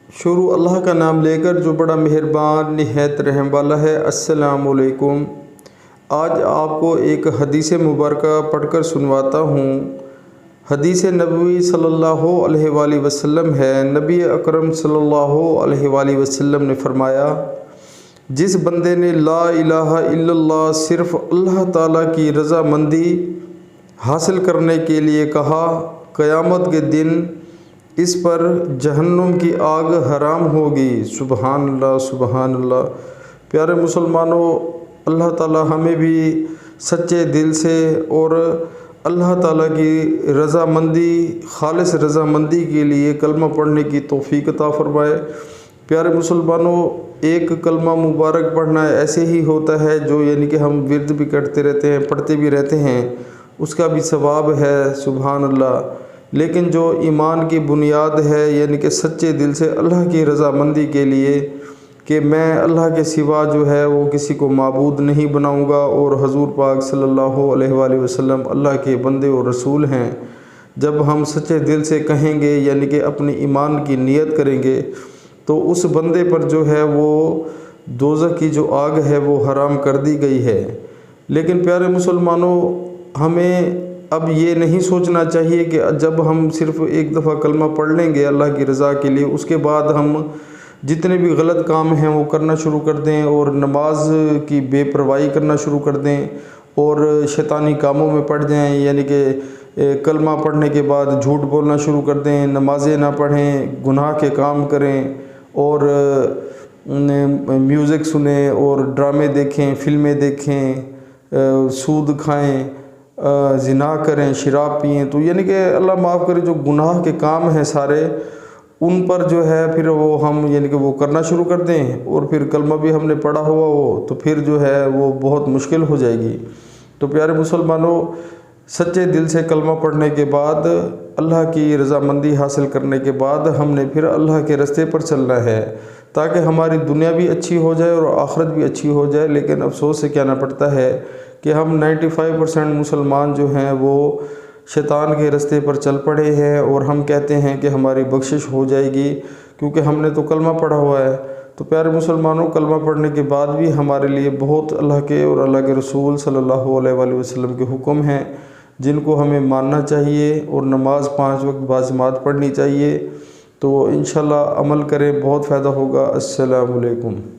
شروع اللہ کا نام لے کر جو بڑا مہربان نہایت رحم والا ہے۔ السلام علیکم۔ آج آپ کو ایک حدیث مبارکہ پڑھ کر سنواتا ہوں۔ حدیث نبوی صلی اللہ علیہ وآلہ وسلم ہے۔ نبی اکرم صلی اللہ علیہ وآلہ وسلم نے فرمایا، جس بندے نے لا الہ الا اللہ صرف اللہ تعالیٰ کی رضا مندی حاصل کرنے کے لیے کہا، قیامت کے دن اس پر جہنم کی آگ حرام ہوگی۔ سبحان اللہ، سبحان اللہ۔ پیارے مسلمانوں، اللہ تعالیٰ ہمیں بھی سچے دل سے اور اللہ تعالیٰ کی رضامندی، خالص رضامندی کے لیے کلمہ پڑھنے کی توفیق عطا فرمائے۔ پیارے مسلمانوں، ایک کلمہ مبارک پڑھنا ایسے ہی ہوتا ہے جو یعنی کہ ہم ورد بھی کرتے رہتے ہیں، پڑھتے بھی رہتے ہیں، اس کا بھی ثواب ہے۔ سبحان اللہ۔ لیکن جو ایمان کی بنیاد ہے، یعنی کہ سچے دل سے اللہ کی رضامندی کے لیے کہ میں اللہ کے سوا جو ہے وہ کسی کو معبود نہیں بناؤں گا، اور حضور پاک صلی اللہ علیہ وآلہ وسلم اللہ کے بندے اور رسول ہیں، جب ہم سچے دل سے کہیں گے، یعنی کہ اپنی ایمان کی نیت کریں گے، تو اس بندے پر جو ہے وہ دوزخ کی جو آگ ہے وہ حرام کر دی گئی ہے۔ لیکن پیارے مسلمانوں، ہمیں اب یہ نہیں سوچنا چاہیے کہ جب ہم صرف ایک دفعہ کلمہ پڑھ لیں گے اللہ کی رضا کے لیے، اس کے بعد ہم جتنے بھی غلط کام ہیں وہ کرنا شروع کر دیں، اور نماز کی بے پرواہی کرنا شروع کر دیں، اور شیطانی کاموں میں پڑ جائیں، یعنی کہ کلمہ پڑھنے کے بعد جھوٹ بولنا شروع کر دیں، نمازیں نہ پڑھیں، گناہ کے کام کریں، اور میوزک سنیں، اور ڈرامے دیکھیں، فلمیں دیکھیں، سود کھائیں، زنا کریں، شراب پئیں، تو یعنی کہ اللہ معاف کرے جو گناہ کے کام ہیں سارے، ان پر جو ہے پھر وہ ہم یعنی کہ وہ کرنا شروع کر دیں، اور پھر کلمہ بھی ہم نے پڑھا ہوا ہو تو پھر جو ہے وہ بہت مشکل ہو جائے گی۔ تو پیارے مسلمانوں، سچے دل سے کلمہ پڑھنے کے بعد، اللہ کی رضامندی حاصل کرنے کے بعد ہم نے پھر اللہ کے رستے پر چلنا ہے، تاکہ ہماری دنیا بھی اچھی ہو جائے اور آخرت بھی اچھی ہو جائے۔ لیکن افسوس سے کہنا پڑتا ہے کہ ہم 95% مسلمان جو ہیں وہ شیطان کے رستے پر چل پڑے ہیں، اور ہم کہتے ہیں کہ ہماری بخشش ہو جائے گی کیونکہ ہم نے تو کلمہ پڑھا ہوا ہے۔ تو پیارے مسلمانوں، کلمہ پڑھنے کے بعد بھی ہمارے لیے بہت اللہ کے اور اللہ کے رسول صلی اللہ علیہ وآلہ وسلم کے حکم ہیں، جن کو ہمیں ماننا چاہیے، اور نماز 5 وقت باجماعت پڑھنی چاہیے۔ تو انشاءاللہ عمل کریں، بہت فائدہ ہوگا۔ السلام علیکم۔